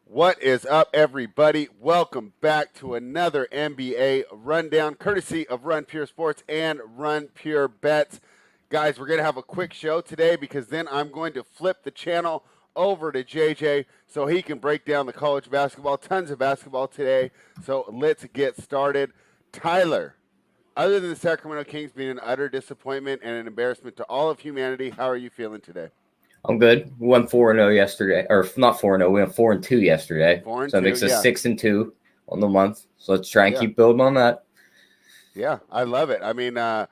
What is up, everybody? Welcome back to another NBA rundown, courtesy of Run Pure Sports and Run Pure Bets. Guys, we're going to have a quick show today because then I'm going to flip the channel over to JJ so he can break down the college basketball. Tons of basketball today, so let's get started. Tyler, other than the Sacramento Kings being an utter disappointment and an embarrassment to all of humanity, how are you feeling today? I'm good. We went 4-0 yesterday, or not 4-0. We went 4-2 yesterday. 4-2, so it makes us yeah. 6-2 on the month. So let's try and keep building on that. Yeah, I love it. I mean, I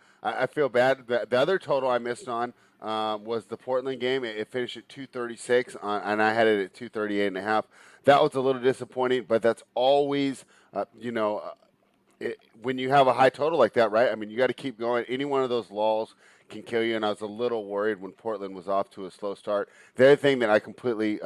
feel bad. The other total I missed on was the Portland game. It finished at 236, and I had it at 238.5. That was a little disappointing, but that's always, when you have a high total like that, right? I mean, you got to keep going. Any one of those lulls can kill you, and I was a little worried when Portland was off to a slow start. The other thing that I completely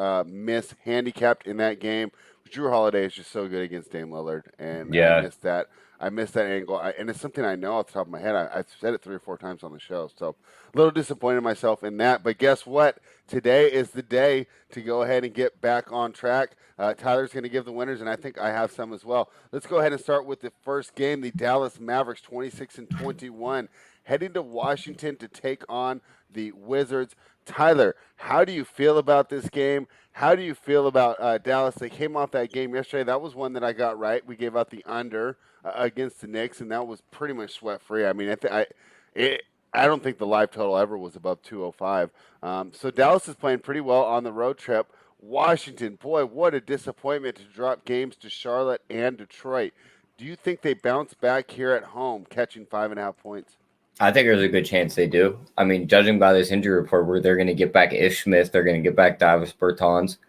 handicapped in that game was Drew Holiday is just so good against Dame Lillard, and I missed that. I missed that angle, and it's something I know off the top of my head. I've said it 3 or 4 times on the show, so a little disappointed in myself in that. But guess what? Today is the day to go ahead and get back on track. Tyler's going to give the winners, and I think I have some as well. Let's go ahead and start with the first game. The Dallas Mavericks, 26-21, heading to Washington to take on the Wizards. Tyler, how do you feel about this game? How do you feel about Dallas? They came off that game yesterday. That was one that I got right. We gave out the under against the Knicks, and that was pretty much sweat-free. I mean, I don't think the live total ever was above 205. So Dallas is playing pretty well on the road trip. Washington, boy, what a disappointment to drop games to Charlotte and Detroit. Do you think they bounce back here at home, catching 5.5 points? I think there's a good chance they do. I mean, judging by this injury report, where they're going to get back Ish Smith, they're going to get back Davis Bertans.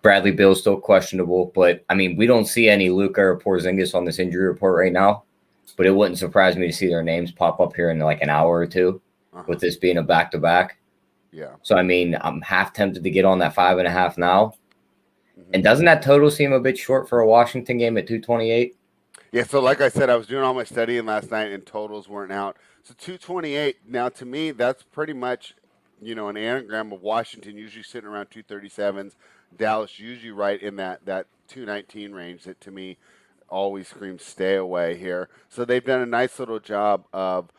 Bradley Beal's still questionable, but I mean, we don't see any Luka or Porzingis on this injury report right now. But it wouldn't surprise me to see their names pop up here in like an hour or two, with this being a back-to-back. Yeah. So I mean, I'm half tempted to get on that 5.5 now. Mm-hmm. And doesn't that total seem a bit short for a Washington game at 228? Yeah, so like I said, I was doing all my studying last night and totals weren't out. So 228, now to me, that's pretty much, an anagram of Washington usually sitting around 237s. Dallas usually right in that 219 range that to me always screams stay away here. So they've done a nice little job of,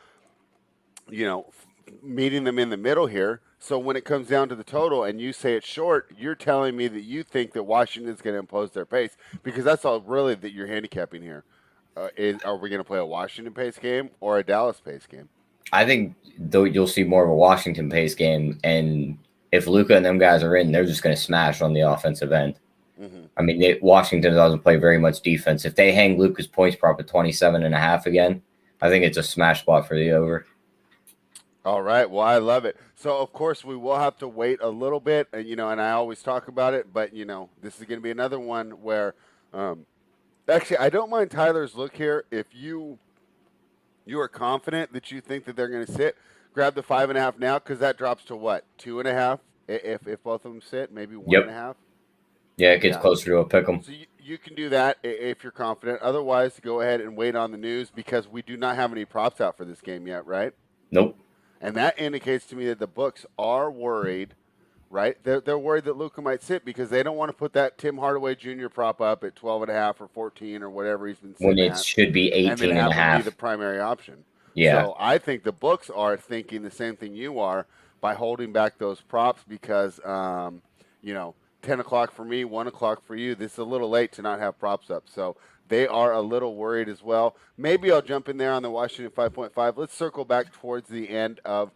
meeting them in the middle here. So when it comes down to the total and you say it's short, you're telling me that you think that Washington's going to impose their pace, because that's all really that you're handicapping here. Are we going to play a Washington pace game or a Dallas pace game? I think though you'll see more of a Washington pace game, and if Luka and them guys are in, they're just going to smash on the offensive end. Mm-hmm. I mean, Washington doesn't play very much defense. If they hang Luka's points prop at 27.5 again, I think it's a smash spot for the over. All right. Well, I love it. So, of course, we will have to wait a little bit, and I always talk about it, but, this is going to be another one where actually, I don't mind Tyler's look here. If you are confident that you think that they're going to sit, grab the 5.5 now, because that drops to what, 2.5 if both of them sit, maybe 1.5. Yeah, it gets closer to a pick 'em. So you can do that if you're confident. Otherwise, go ahead and wait on the news, because we do not have any props out for this game yet, right? Nope. And that indicates to me that the books are worried, right? They're worried that Luka might sit because they don't want to put that Tim Hardaway Jr. prop up at 12.5 or 14 or whatever he's been sitting when it should be 18.5. And then have him be the primary option. Yeah. So I think the books are thinking the same thing you are by holding back those props because, 10 o'clock for me, 1 o'clock for you. This is a little late to not have props up. So they are a little worried as well. Maybe I'll jump in there on the Washington 5.5. Let's circle back towards the end of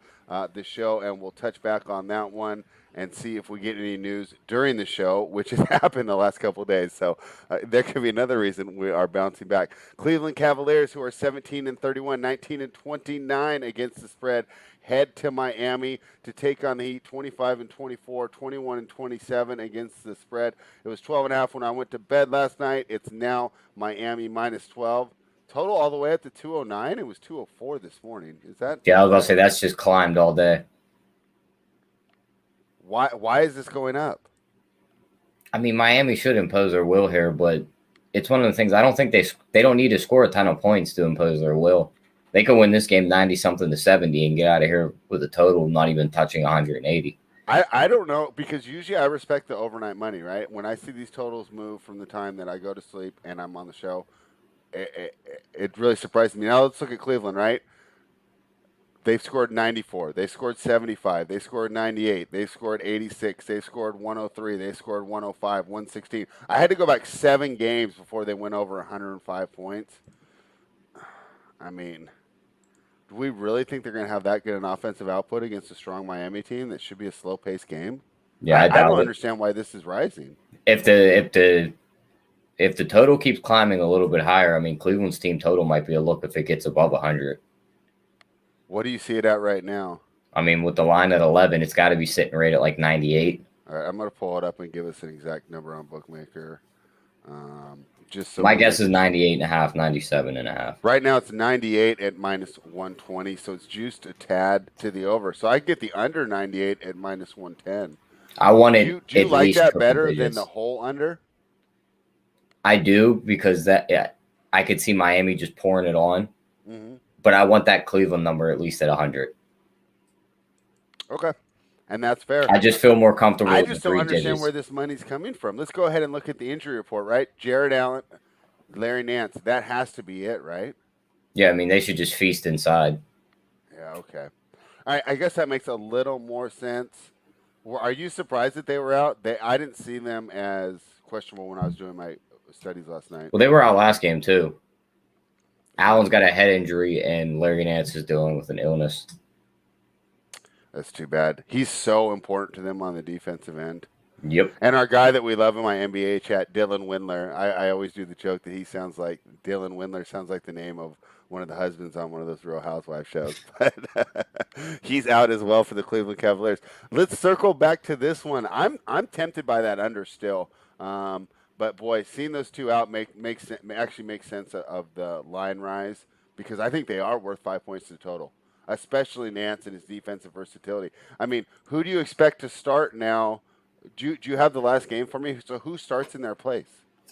the show, and we'll touch back on that one and see if we get any news during the show, which has happened the last couple of days. So there could be another reason we are bouncing back. Cleveland Cavaliers, who are 17-31, 19-29 against the spread, head to Miami to take on the Heat, 25-24, 21-27 against the spread. It was 12.5 when I went to bed last night. It's now Miami minus 12. Total all the way up to 209. It was 204 this morning. Is that? Yeah, I was going to say that's just climbed all day. Why is this going up? I mean, Miami should impose their will here, but it's one of the things I don't think they don't need to score a ton of points to impose their will. They could win this game 90-something to 70 and get out of here with a total not even touching 180. I don't know because usually I respect the overnight money, right? When I see these totals move from the time that I go to sleep and I'm on the show, it really surprises me. Now let's look at Cleveland, right? They've scored 94. They scored 75. They scored 98. They scored 86. They scored 103. They scored 105, 116. I had to go back 7 games before they went over 105 points. I mean, do we really think they're going to have that good an offensive output against a strong Miami team that should be a slow-paced game? Yeah, I I don't doubt it. understand why this is rising. If the total keeps climbing a little bit higher, I mean, Cleveland's team total might be a look if it gets above 100. What do you see it at right now? I mean, with the line at 11, it's got to be sitting right at like 98. All right, I'm going to pull it up and give us an exact number on Bookmaker. Just so My guess is 98 and a half, 97 and a half. Right now it's 98 at minus 120, so it's juiced a tad to the over. So I get the under 98 at minus 110. I want it. Do you at like least that triple better digits. than the whole under? I do because I could see Miami just pouring it on, but I want that Cleveland number at least at 100. Okay, and that's fair. I just feel more comfortable. I with just the don't three understand digits. where this money's coming from. Let's go ahead and look at the injury report, right? Jared Allen, Larry Nance. That has to be it, right? Yeah, I mean, they should just feast inside. Yeah, okay. All right, I guess that makes a little more sense. Are you surprised that they were out? I didn't see them as questionable when I was doing my studies last night. Well, they were out last game too. Allen's got a head injury, and Larry Nance is dealing with an illness. That's too bad. He's so important to them on the defensive end. Yep. And our guy that we love in my NBA chat, Dylan Windler. I always do the joke that he sounds like Dylan Windler sounds like the name of one of the husbands on one of those Real Housewives shows. But he's out as well for the Cleveland Cavaliers. Let's circle back to this one. I'm tempted by that under still. But boy, seeing those two out makes sense of the line rise because I think they are worth 5 points to the total, especially Nance and his defensive versatility. I mean, who do you expect to start now? Do you have the last game for me? So who starts in their place?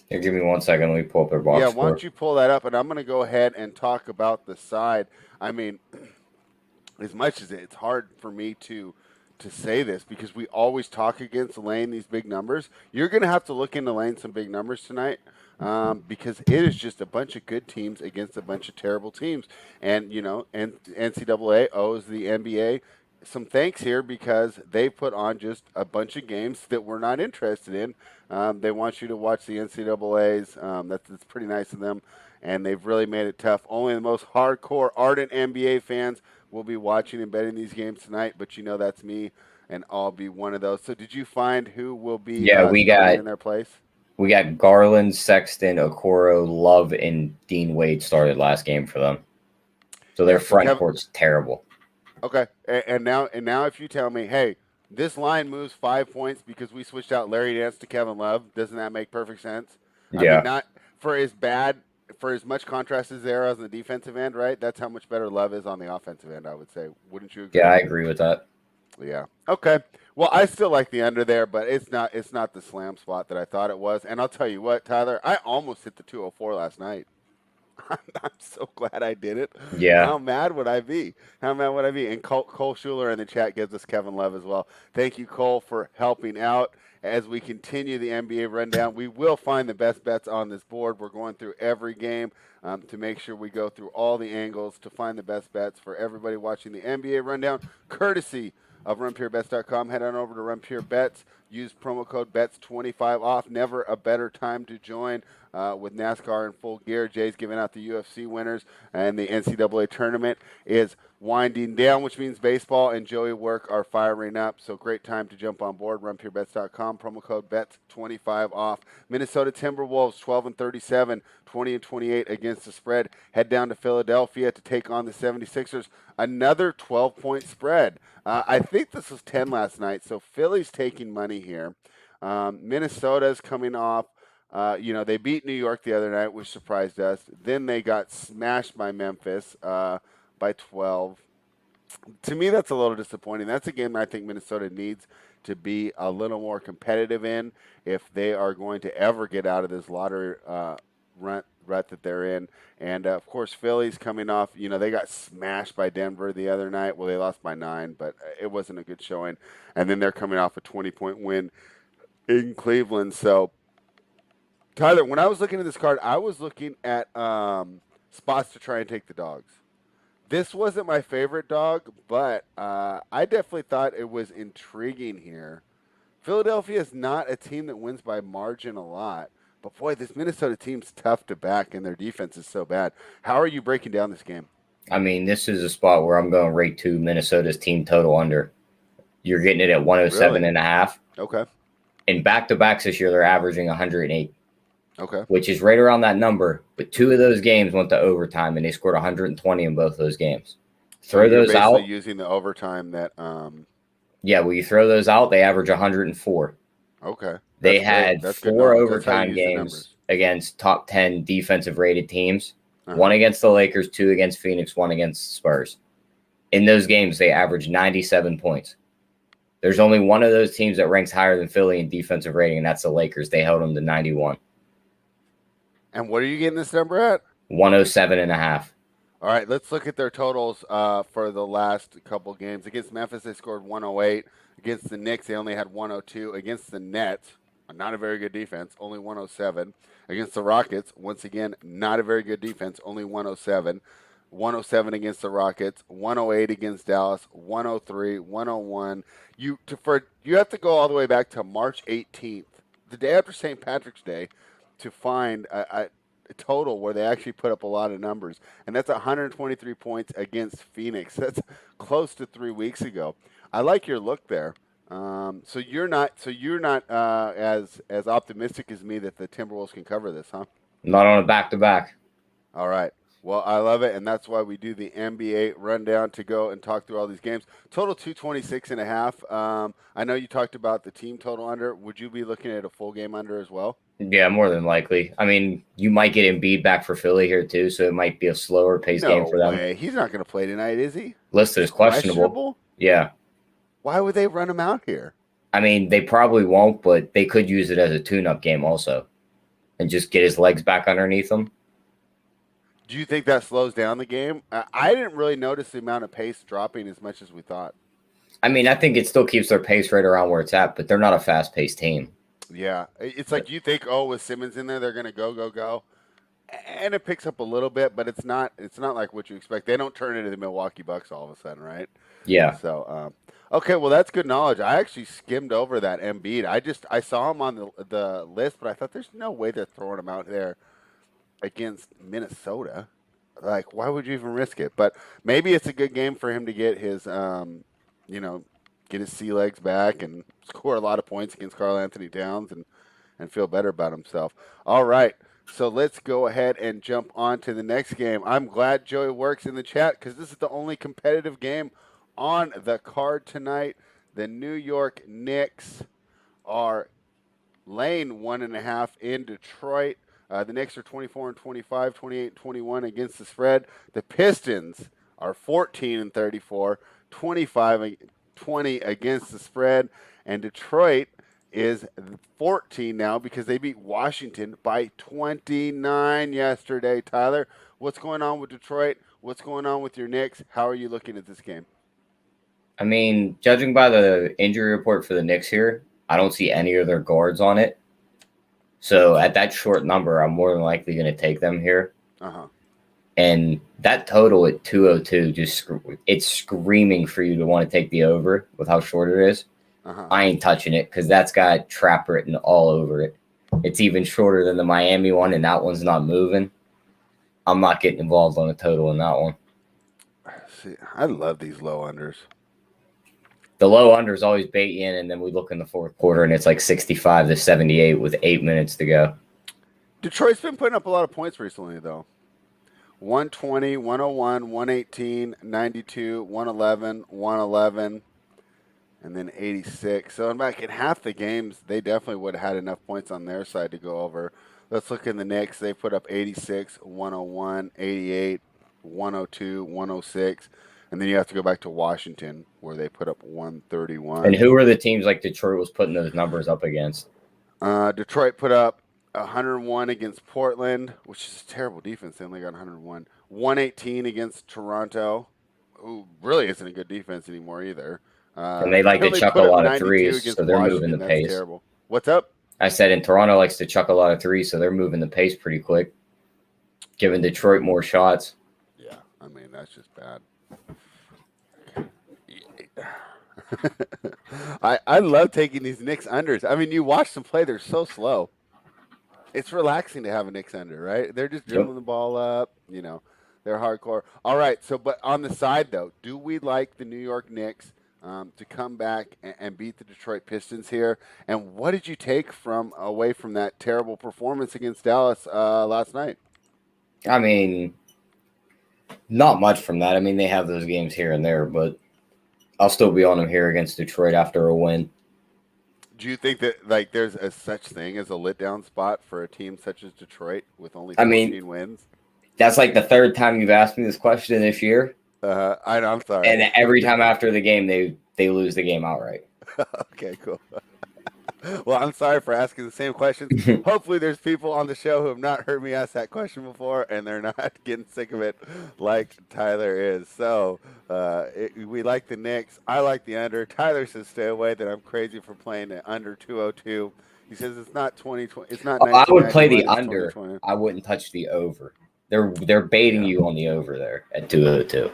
Here, give me 1 second. Let me pull up their box Yeah, score. why don't you pull that up, and I'm going to go ahead and talk about the side. I mean, as much as it's hard for me to say this because we always talk against laying these big numbers, you're going to have to look into laying some big numbers tonight because it is just a bunch of good teams against a bunch of terrible teams. And, and NCAA owes the NBA some thanks here because they put on just a bunch of games that we're not interested in. They want you to watch the NCAAs. That's pretty nice of them, and they've really made it tough. Only the most hardcore, ardent NBA fans will be watching and betting these games tonight, but that's me, and I'll be one of those. So did you find who will be starting in their place? We got Garland, Sexton, Okoro, Love, and Dean Wade started last game for them. So their front court's terrible. Okay, and now if you tell me, hey, this line moves 5 points because we switched out Larry Nance to Kevin Love, doesn't that make perfect sense? Yeah. I mean, not for as much contrast as there is on the defensive end, right? That's how much better Love is on the offensive end, I would say. Wouldn't you agree? Yeah, I agree with that. Yeah. Okay. Well, I still like the under there, but it's not the slam spot that I thought it was. And I'll tell you what, Tyler, I almost hit the 204 last night. I'm so glad I did it. Yeah. How mad would I be? And Cole Schuler in the chat gives us Kevin Love as well. Thank you, Cole, for helping out. As we continue the NBA rundown, we will find the best bets on this board. We're going through every game to make sure we go through all the angles to find the best bets for everybody watching the NBA rundown, courtesy of RunPureBets.com. Head on over to RunPureBets. Use promo code BETS25 off. Never a better time to join with NASCAR in full gear. Jay's giving out the UFC winners, and the NCAA tournament is winding down, which means baseball and Joey Work are firing up. So great time to jump on board. RunPureBets.com. Promo code BETS25 off. Minnesota Timberwolves 12-37, 20-28 against the spread. Head down to Philadelphia to take on the 76ers. Another 12-point spread. I think this was 10 last night, so Philly's taking money here. Minnesota's coming off. They beat New York the other night, which surprised us. Then they got smashed by Memphis by 12. To me, that's a little disappointing. That's a game I think Minnesota needs to be a little more competitive in if they are going to ever get out of this lottery rut that they're in. And of course, Philly's coming off. They got smashed by Denver the other night. Well, they lost by 9, but it wasn't a good showing. And then they're coming off a 20-point win in Cleveland. So, Tyler, when I was looking at this card, I was looking at spots to try and take the dogs. This wasn't my favorite dog, but I definitely thought it was intriguing here. Philadelphia is not a team that wins by margin a lot. But, boy, this Minnesota team's tough to back, and their defense is so bad. How are you breaking down this game? I mean, this is a spot where I'm going to rate to Minnesota's team total under. You're getting it at 107.5. Okay. In back-to-backs this year, they're averaging 108. Okay. Which is right around that number. But 2 of those games went to overtime, and they scored 120 in both those games. Throw those out. Using the overtime that Yeah, well, you throw those out, they average 104. Okay. They had 4 overtime games against top 10 defensive rated teams. 1 against the Lakers, 2 against Phoenix, 1 against Spurs. In those games, they averaged 97 points. There's only one of those teams that ranks higher than Philly in defensive rating, and that's the Lakers. They held them to 91. And what are you getting this number at? 107.5. All right, let's look at their totals for the last couple games. Against Memphis, they scored 108. Against the Knicks, they only had 102. Against the Nets, not a very good defense, only 107. Against the Rockets, once again, not a very good defense, only 107. 107 against the Rockets, 108 against Dallas, 103, 101. You have to go all the way back to March 18th, the day after St. Patrick's Day, to find a total where they actually put up a lot of numbers, and that's 123 points against Phoenix. That's close to 3 weeks ago. I like your look there. So you're not as optimistic as me that the Timberwolves can cover this, huh? Not on a back-to-back. All right. Well, I love it, and that's why we do the NBA rundown to go and talk through all these games. Total 226.5. I know you talked about the team total under. Would you be looking at a full game under as well? Yeah, more than likely. I mean, you might get Embiid back for Philly here too, so it might be a slower paced game for them. No way. He's not going to play tonight, is he? Listed as questionable. Yeah. Why would they run him out here? I mean, they probably won't, but they could use it as a tune-up game also and just get his legs back underneath him. Do you think that slows down the game? I didn't really notice the amount of pace dropping as much as we thought. I mean, I think it still keeps their pace right around where it's at, but they're not a fast-paced team. Yeah. It's like you think, with Simmons in there, they're going to go. And it picks up a little bit, but it's not like what you expect. They don't turn into the Milwaukee Bucks all of a sudden, right? Yeah. So, okay, well, that's good knowledge. I actually skimmed over that Embiid. I saw him on the list, but I thought there's no way they're throwing him out there against Minnesota. Like, why would you even risk it? But maybe it's a good game for him to get his, get his sea legs back and score a lot of points against Karl Anthony Towns and feel better about himself. All right, so let's go ahead and jump on to the next game. I'm glad Joey works in the chat because this is the only competitive game on the card tonight. The New York Knicks are laying 1.5 in Detroit. The Knicks are 24-25, 28-21 against the spread. The Pistons are 14-34, 25-20 against the spread. And Detroit is 14 now because they beat Washington by 29 yesterday. Tyler, what's going on with Detroit? What's going on with your Knicks? How are you looking at this game? I mean, judging by the injury report for the Knicks here, I don't see any of their guards on it. So at that short number, I'm more than likely going to take them here. Uh-huh. And that total at 202, it's screaming for you to want to take the over with how short it is. Uh-huh. I ain't touching it because that's got trap written all over it. It's even shorter than the Miami one, and that one's not moving. I'm not getting involved on the total in that one. See, I love these low unders. The low unders always bait you in, and then we look in the fourth quarter, and it's like 65-78 with 8 minutes to go. Detroit's been putting up a lot of points recently, though. 120, 101, 118, 92, 111, 111, and then 86. So in half the games, they definitely would have had enough points on their side to go over. Let's look in the Knicks. They put up 86, 101, 88, 102, 106. And then you have to go back to Washington, where they put up 131. And who are the teams like Detroit was putting those numbers up against? Detroit put up 101 against Portland, which is a terrible defense. They only got 101. 118 against Toronto, who really isn't a good defense anymore either. And they They like to only chuck put a up lot of 92 threes, so against they're moving Washington. the That's pace. terrible. What's up? I said, and Toronto likes to chuck a lot of threes, so they're moving the pace pretty quick, giving Detroit more shots. Yeah, I mean, that's just bad. I love taking these Knicks unders. I mean, you watch them play; they're so slow. It's relaxing to have a Knicks under, right? They're just Yep. dribbling the ball up. They're hardcore. All right. So, but on the side though, do we like the New York Knicks to come back and beat the Detroit Pistons here? And what did you take from away from that terrible performance against Dallas last night? I mean, not much from that. I mean, they have those games here and there, but I'll still be on them here against Detroit after a win. Do you think that like there's a such thing as a lit down spot for a team such as Detroit with only 14 wins? That's like the third time you've asked me this question this year. I know, I'm sorry. And every time after the game, they lose the game outright. Okay, cool. Well, I'm sorry for asking the same questions. Hopefully, there's people on the show who have not heard me ask that question before, and they're not getting sick of it like Tyler is. So, we like the Knicks. I like the under. Tyler says stay away. That I'm crazy for playing at under 202. He says it's not 2020. It's not. I would play the 1991, it's under. 2020. I wouldn't touch the over. They're baiting you on the over there at 202.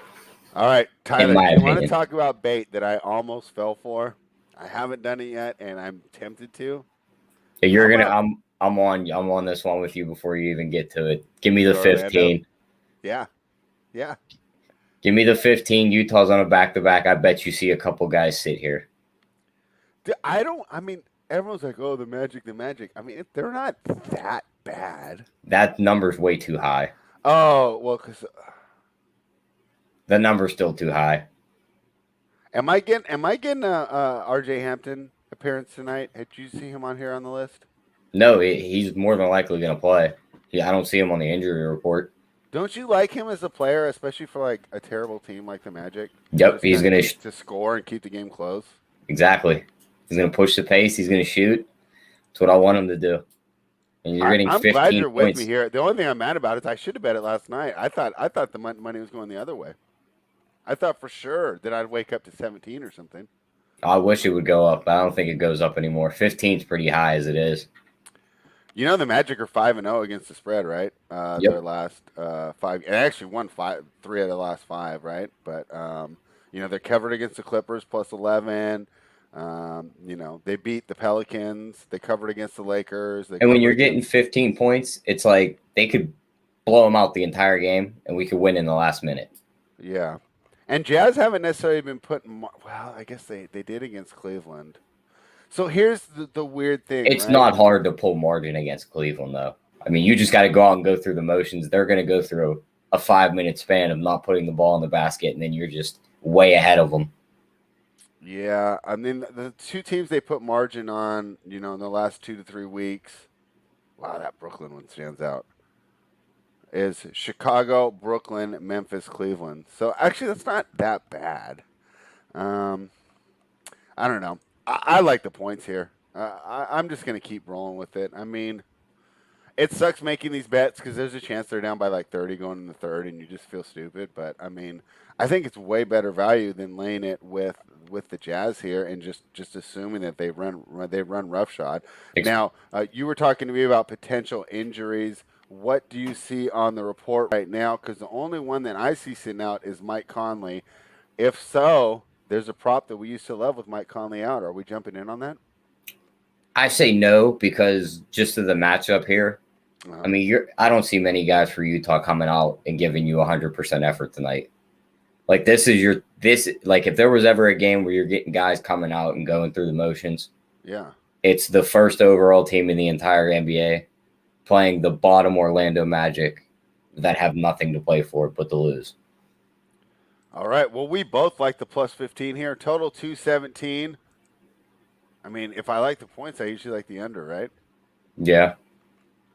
All right, Tyler, my do you want to opinion. talk about bait that I almost fell for? I haven't done it yet, and I'm tempted to. You're gonna. I'm on this one with you before you even get to it. Give me the 15. Yeah. Give me the 15. Utah's on a back-to-back. I bet you see a couple guys sit here. I mean, everyone's like, "Oh, the Magic." I mean, they're not that bad. That number's way too high. Oh well, because the number's still too high. Am I getting RJ Hampton appearance tonight? Did you see him on here on the list? No, he's more than likely going to play. I don't see him on the injury report. Don't you like him as a player, especially for like a terrible team like the Magic? Yep, he's going to score and keep the game close. Exactly. He's going to push the pace. He's going to shoot. That's what I want him to do. And you're getting 15 glad you're points. with me here. The only thing I'm mad about is I should have bet it last night. I thought the money was going the other way. I thought for sure that I'd wake up to 17 or something. I wish it would go up. I don't think it goes up anymore. 15 is pretty high as it is. You know the Magic are 5-0 against the spread, right? Yep. Their last 5, and actually won 3 out of the last 5, right? But they're covered against the Clippers plus 11. They beat the Pelicans. They covered against the Lakers. And when you're getting 15 points, it's like they could blow them out the entire game, and we could win in the last minute. Yeah. And Jazz haven't necessarily been putting – well, I guess they did against Cleveland. So here's the weird thing. It's not hard to pull margin against Cleveland, though. I mean, you just got to go out and go through the motions. They're going to go through a 5-minute span of not putting the ball in the basket, and then you're just way ahead of them. Yeah. I mean, the two teams they put margin on, in the last 2 to 3 weeks – wow, that Brooklyn one stands out. Is Chicago, Brooklyn, Memphis, Cleveland. So actually, that's not that bad. I don't know. I like the points here. I'm just going to keep rolling with it. I mean, it sucks making these bets because there's a chance they're down by like 30 going in the third, and you just feel stupid. But I mean, I think it's way better value than laying it with the Jazz here and just assuming that they run roughshod. Now, you were talking to me about potential injuries. What do you see on the report right now? Because the only one that I see sitting out is Mike Conley. If so, there's a prop that we used to love with Mike Conley out. Are we jumping in on that? I say no because just of the matchup here. I mean, I don't see many guys for Utah coming out and giving you 100% effort tonight. Like if there was ever a game where you're getting guys coming out and going through the motions, yeah, it's the first overall team in the entire NBA playing the bottom Orlando Magic that have nothing to play for but to lose. All right. Well, we both like the plus 15 here. Total 217. I mean, if I like the points, I usually like the under, right? Yeah.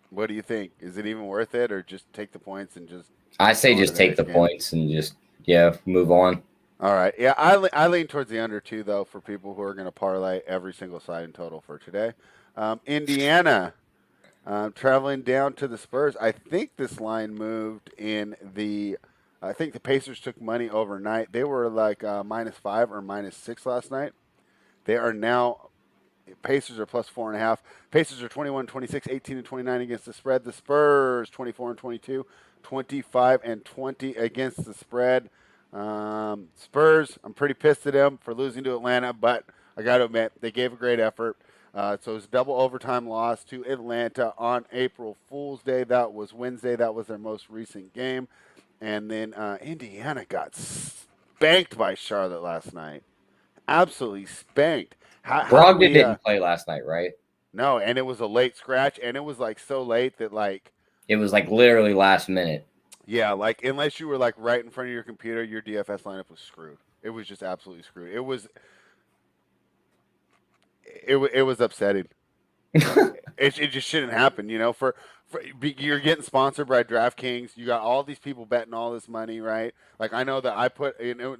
What do you think? Is it even worth it, or just take the points and just? I say just take the points and just move on. All right. Yeah, I lean towards the under too, though, for people who are going to parlay every single side in total for today. Indiana Traveling down to the Spurs, I think this line moved I think the Pacers took money overnight. They were like -5 or -6 last night. They are now, Pacers are +4.5. Pacers are 21, 26, 18, and 29 against the spread. The Spurs 24 and 22, 25 and 20 against the spread. Spurs, I'm pretty pissed at them for losing to Atlanta, but I got to admit, they gave a great effort. So it was a double overtime loss to Atlanta on April Fool's Day. That was Wednesday. That was their most recent game. And then Indiana got spanked by Charlotte last night. Absolutely spanked. How do Brogdon we? didn't play last night, right? No, and it was a late scratch, and it was like so late that like It was like literally last minute. yeah, like unless you were like right in front of your computer, your DFS lineup was screwed. It was just absolutely screwed. It was upsetting. It just shouldn't happen, you know. You're getting sponsored by DraftKings. You got all these people betting all this money, right? Like I know that I put,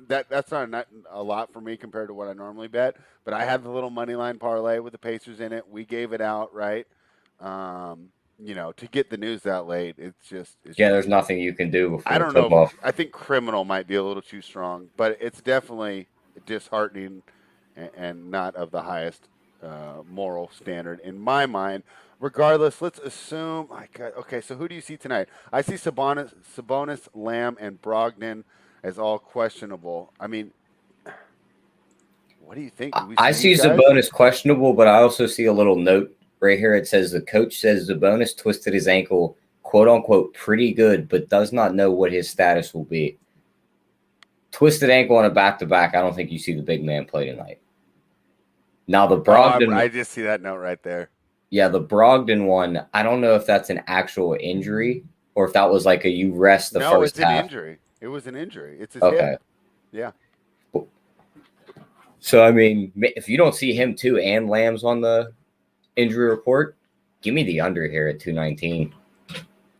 that's not a lot for me compared to what I normally bet, but I had the little money line parlay with the Pacers in it. We gave it out, right? To get the news that late, There's nothing you can do I before don't know. tip-off. I think criminal might be a little too strong, but it's definitely disheartening and not of the highest moral standard in my mind. Regardless, let's assume. Okay, so who do you see tonight? I see Sabonis, Lamb, and Brogdon as all questionable. I mean, what do you think? I see Sabonis questionable, but I also see a little note right here. It says the coach says Sabonis twisted his ankle, quote unquote, pretty good, but does not know what his status will be. Twisted ankle on a back-to-back. I don't think you see the big man play tonight. Now the Brogdon, I just see that note right there. Yeah, the Brogdon one. I don't know if that's an actual injury or if that was like you rest the first half. No, it's an injury. It was an injury. It's his hip. Yeah. So I mean, if you don't see him too and Lamb's on the injury report, give me the under here at 219.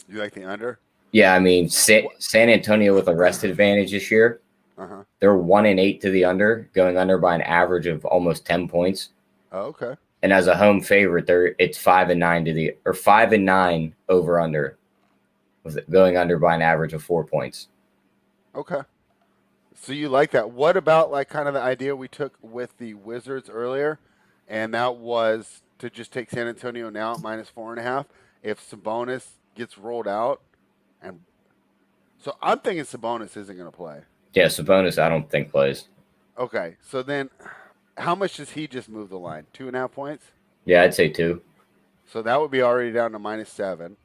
You like the under? Yeah, I mean San Antonio with a rest advantage this year. They're 1-8 to the under, going under by an average of almost 10 points. Oh, okay. And as a home favorite, it's 5-9 5-9 over under, with going under by an average of 4 points. Okay. So you like that? What about like kind of the idea we took with the Wizards earlier, and that was to just take San Antonio now at -4.5. If Sabonis gets rolled out, and so I'm thinking Sabonis isn't going to play. Yeah, Sabonis I don't think plays. Okay, so then how much does he just move the line? 2.5 points? Yeah, I'd say 2. So that would be already down to -7.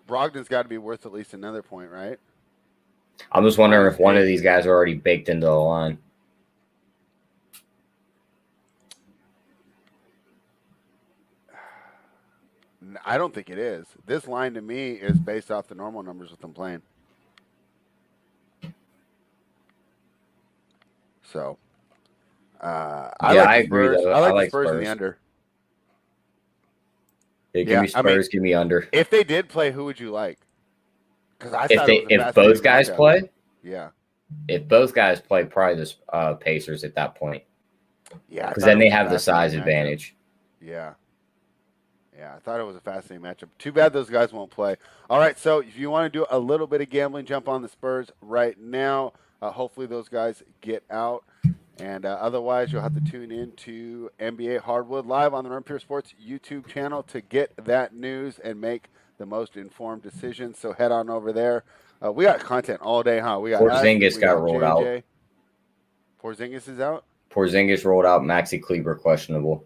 Brogdon's got to be worth at least another point, right? I'm just wondering if one of these guys are already baked into the line. I don't think it is. This line to me is based off the normal numbers with them playing. So, I agree. Though. I like the Spurs in the under. Yeah, give me Spurs. Give me under. If they did play, who would you like? Because if both guys play, yeah. If both guys play, probably the Pacers at that point. Yeah, because then they have the size advantage. Yeah. Yeah, I thought it was a fascinating matchup. Too bad those guys won't play. All right, so if you want to do a little bit of gambling, jump on the Spurs right now. Hopefully those guys get out. And otherwise, you'll have to tune in to NBA Hardwood live on the Run Pure Sports YouTube channel to get that news and make the most informed decisions. So head on over there. We got content all day, huh? We got Porzingis got rolled out. Porzingis is out? Porzingis rolled out. Maxi Kleber questionable.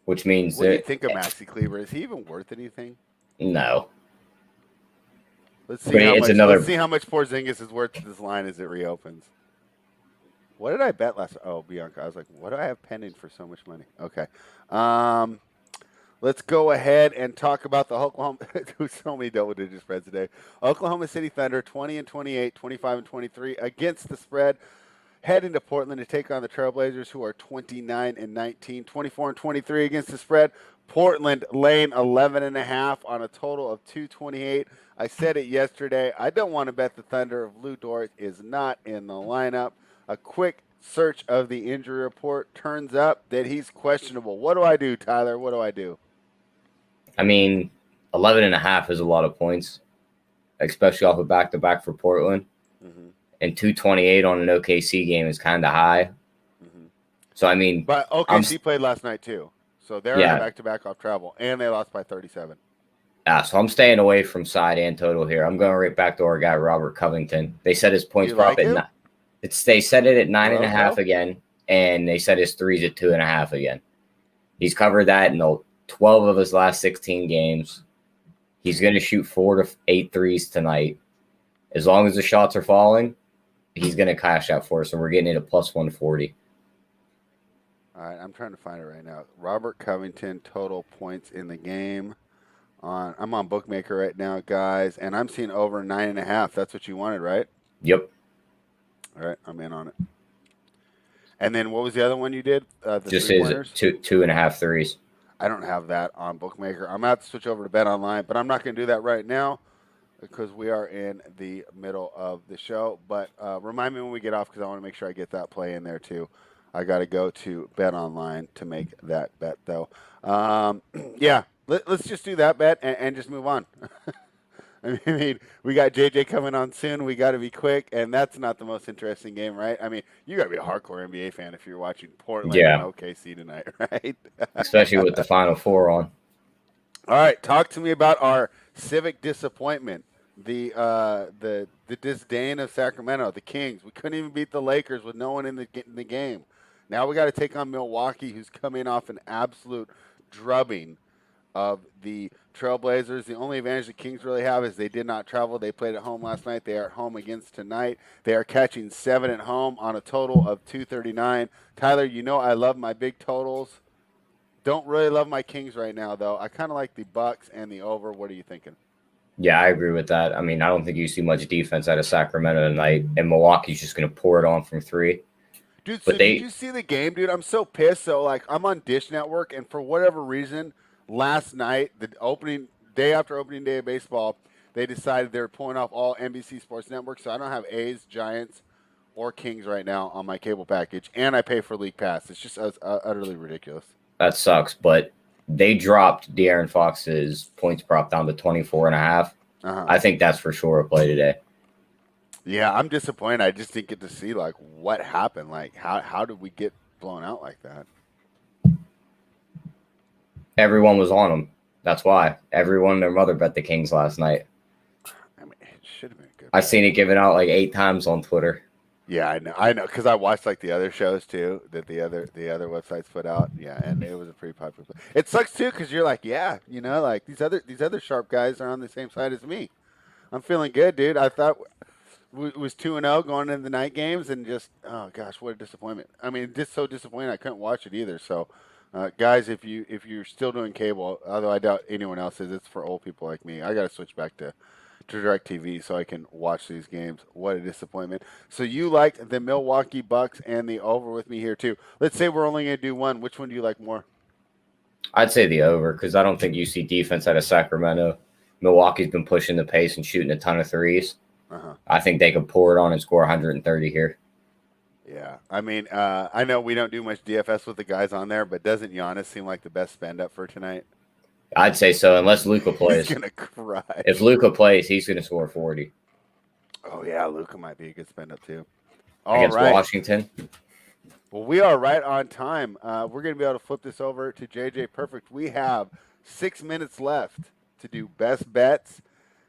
Which means what do you think of Maxi Kleber? Is he even worth anything? No. Let's see how much Porzingis is worth to this line as it reopens. What did I bet last? Oh, Bianca. I was like, what do I have pending for so much money? Okay. Let's go ahead and talk about the Oklahoma. There's so many double-digit spreads today. Oklahoma City Thunder 20-28, 25-23 against the spread. Heading to Portland to take on the Trailblazers, who are 29-19, 24-23 against the spread. Portland laying 11.5 on a total of 228. I said it yesterday. I don't want to bet the Thunder if Lou Dort is not in the lineup. A quick search of the injury report turns up that he's questionable. What do I do, Tyler? What do I do? I mean, 11.5 is a lot of points, especially off a back-to-back for Portland. Mm-hmm. And 228 on an OKC game is kind of high. Mm-hmm. So, I mean, but OKC played last night too. So they're on a back-to-back off travel, and they lost by 37. So I'm staying away from side and total here. I'm going right back to our guy, Robert Covington. They said his points prop at they set it at 9.5 again, and they said his threes at 2.5 again. He's covered that in the 12 of his last 16 games. He's going to shoot 4 to 8 threes tonight. As long as the shots are falling, he's going to cash out for us, so we're getting it at plus 140. All right, I'm trying to find it right now. Robert Covington, total points in the game. I'm on Bookmaker right now, guys, and I'm seeing over 9.5. That's what you wanted, right? Yep. All right, I'm in on it. And then what was the other one you did? Just is 2.5 threes. I don't have that on Bookmaker. I'm going to have to switch over to Bet Online, but I'm not going to do that right now because we are in the middle of the show. But remind me when we get off because I want to make sure I get that play in there too. I got to go to Bet Online to make that bet, though. Yeah. Let's just do that bet and just move on. I mean, we got JJ coming on soon. We got to be quick, and that's not the most interesting game, right? I mean, you got to be a hardcore NBA fan if you're watching Portland and OKC tonight, right? Especially with the Final Four on. All right, talk to me about our civic disappointment, the disdain of Sacramento, the Kings. We couldn't even beat the Lakers with no one in the game. Now we got to take on Milwaukee, who's coming off an absolute drubbing of the Trailblazers. The only advantage the Kings really have is they did not travel. They played at home last night. They are at home against tonight. They are catching 7 at home on a total of 239. Tyler, you know I love my big totals. Don't really love my Kings right now, though. I kind of like the Bucks and the over. What are you thinking? Yeah, I agree with that. I mean, I don't think you see much defense out of Sacramento tonight, and Milwaukee's just going to pour it on from 3. Dude, so did you see the game, dude? I'm so pissed. So, I'm on Dish Network, and for whatever reason, last night, the day after opening day of baseball, they decided they're pulling off all NBC Sports Network. So I don't have A's, Giants, or Kings right now on my cable package, and I pay for League Pass. It's just utterly ridiculous. That sucks, but they dropped De'Aaron Fox's points prop down to 24.5. I think that's for sure a play today. Yeah, I'm disappointed. I just didn't get to see what happened. How did we get blown out like that? Everyone was on them. That's why everyone and their mother bet the Kings last night. I mean, it should have been good. I've seen it given out 8 times on Twitter. Yeah, I know, because I watched the other shows too that the other websites put out. Yeah, and it was a pretty popular play. It sucks too because you're these other sharp guys are on the same side as me. I'm feeling good, dude. I thought it was 2-0 going into the night games, and just oh gosh, what a disappointment. I mean, just so disappointed I couldn't watch it either. So. Guys, if you're still doing cable, although I doubt anyone else is, it's for old people like me. I got to switch back to DirecTV so I can watch these games. What a disappointment. So you liked the Milwaukee Bucks and the over with me here too. Let's say we're only going to do one. Which one do you like more? I'd say the over because I don't think you see defense out of Sacramento. Milwaukee's been pushing the pace and shooting a ton of threes. I think they could pour it on and score 130 here. Yeah, I mean, I know we don't do much DFS with the guys on there, but doesn't Giannis seem like the best spend up for tonight? I'd say so, unless Luka plays. He's gonna cry. If Luka plays, he's gonna score 40. Oh yeah, Luka might be a good spend up too. Against Washington. Well, we are right on time. We're gonna be able to flip this over to JJ Perfect. We have 6 minutes left to do best bets,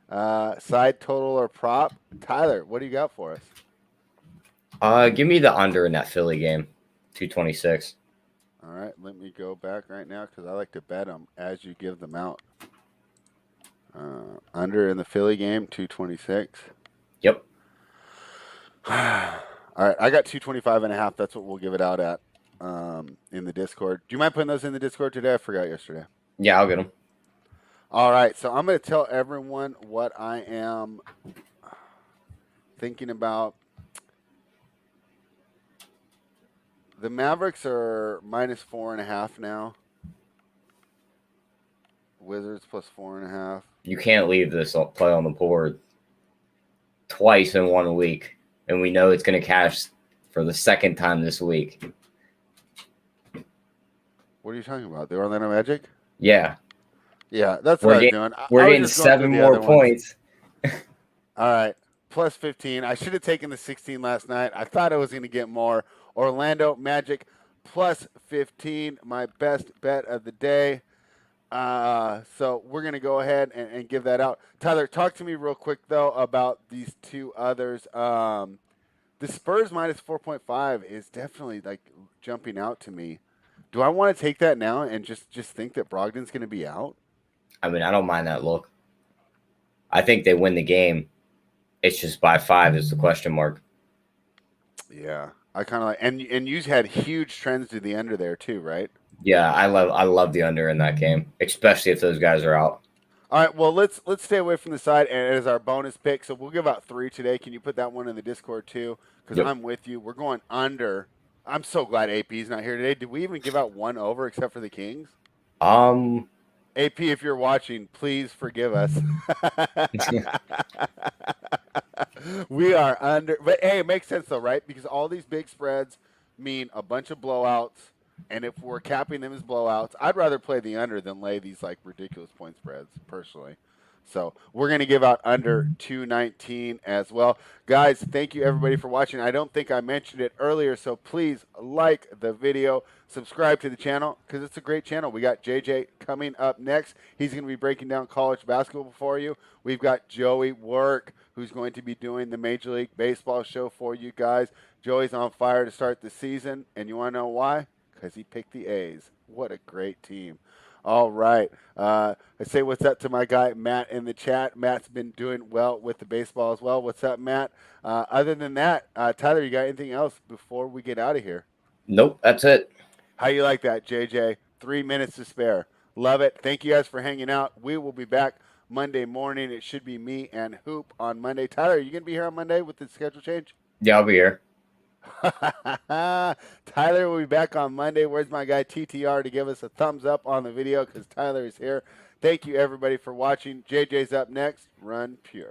side total or prop. Tyler, what do you got for us? Give me the under in that Philly game, 226. All right, let me go back right now because I like to bet them as you give them out. Under in the Philly game, 226. Yep. All right, I got 225.5. That's what we'll give it out at in the Discord. Do you mind putting those in the Discord today? I forgot yesterday. Yeah, I'll get them. All right, so I'm going to tell everyone what I am thinking about. The Mavericks are -4.5 now. Wizards +4.5. You can't leave this play on the board twice in 1 week, and we know it's going to cash for the second time this week. What are you talking about? The Orlando Magic? Yeah. Yeah, that's what We're I was getting doing. we're I was getting just going through 7 the more other ones. points. All right, plus 15. I should have taken the 16 last night. I thought I was going to get more. Orlando Magic plus 15, my best bet of the day. So we're going to go ahead and give that out. Tyler, talk to me real quick, though, about these two others. The Spurs minus 4.5 is definitely like jumping out to me. Do I want to take that now and just think that Brogdon's going to be out? I mean, I don't mind that look. I think they win the game. It's just by 5 is the question mark. Yeah, I kind of like, and you had huge trends to the under there too, right? Yeah, I love the under in that game, especially if those guys are out. All right, well let's stay away from the side and as our bonus pick. So we'll give out 3 today. Can you put that one in the Discord too? Because Yep. I'm with you. We're going under. I'm so glad AP's not here today. Did we even give out 1 over except for the Kings? Um, AP, if you're watching, please forgive us. We are under, but hey, it makes sense though, right? Because all these big spreads mean a bunch of blowouts, and if we're capping them as blowouts, I'd rather play the under than lay these like ridiculous point spreads, personally. So we're going to give out under 219 as well. Guys, thank you everybody for watching. I don't think I mentioned it earlier, so please like the video, subscribe to the channel because it's a great channel. We got JJ coming up next. He's going to be breaking down college basketball for you. We've got Joey Work, who's going to be doing the Major League Baseball show for you guys. Joey's on fire to start the season, and you want to know why? Because he picked the A's. What a great team. All right. I say what's up to my guy, Matt, in the chat. Matt's been doing well with the baseball as well. What's up, Matt? Other than that, Tyler, you got anything else before we get out of here? nope, that's it. How you like that, JJ? 3 minutes to spare. Love it. Thank you guys for hanging out. We will be back Monday morning. It should be me and Hoop on Monday. Tyler, are you going to be here on Monday with the schedule change? Yeah, I'll be here. Tyler will be back on Monday. Where's my guy TTR to give us a thumbs up on the video because Tyler is here. Thank you, everybody, for watching. JJ's up next. Run pure.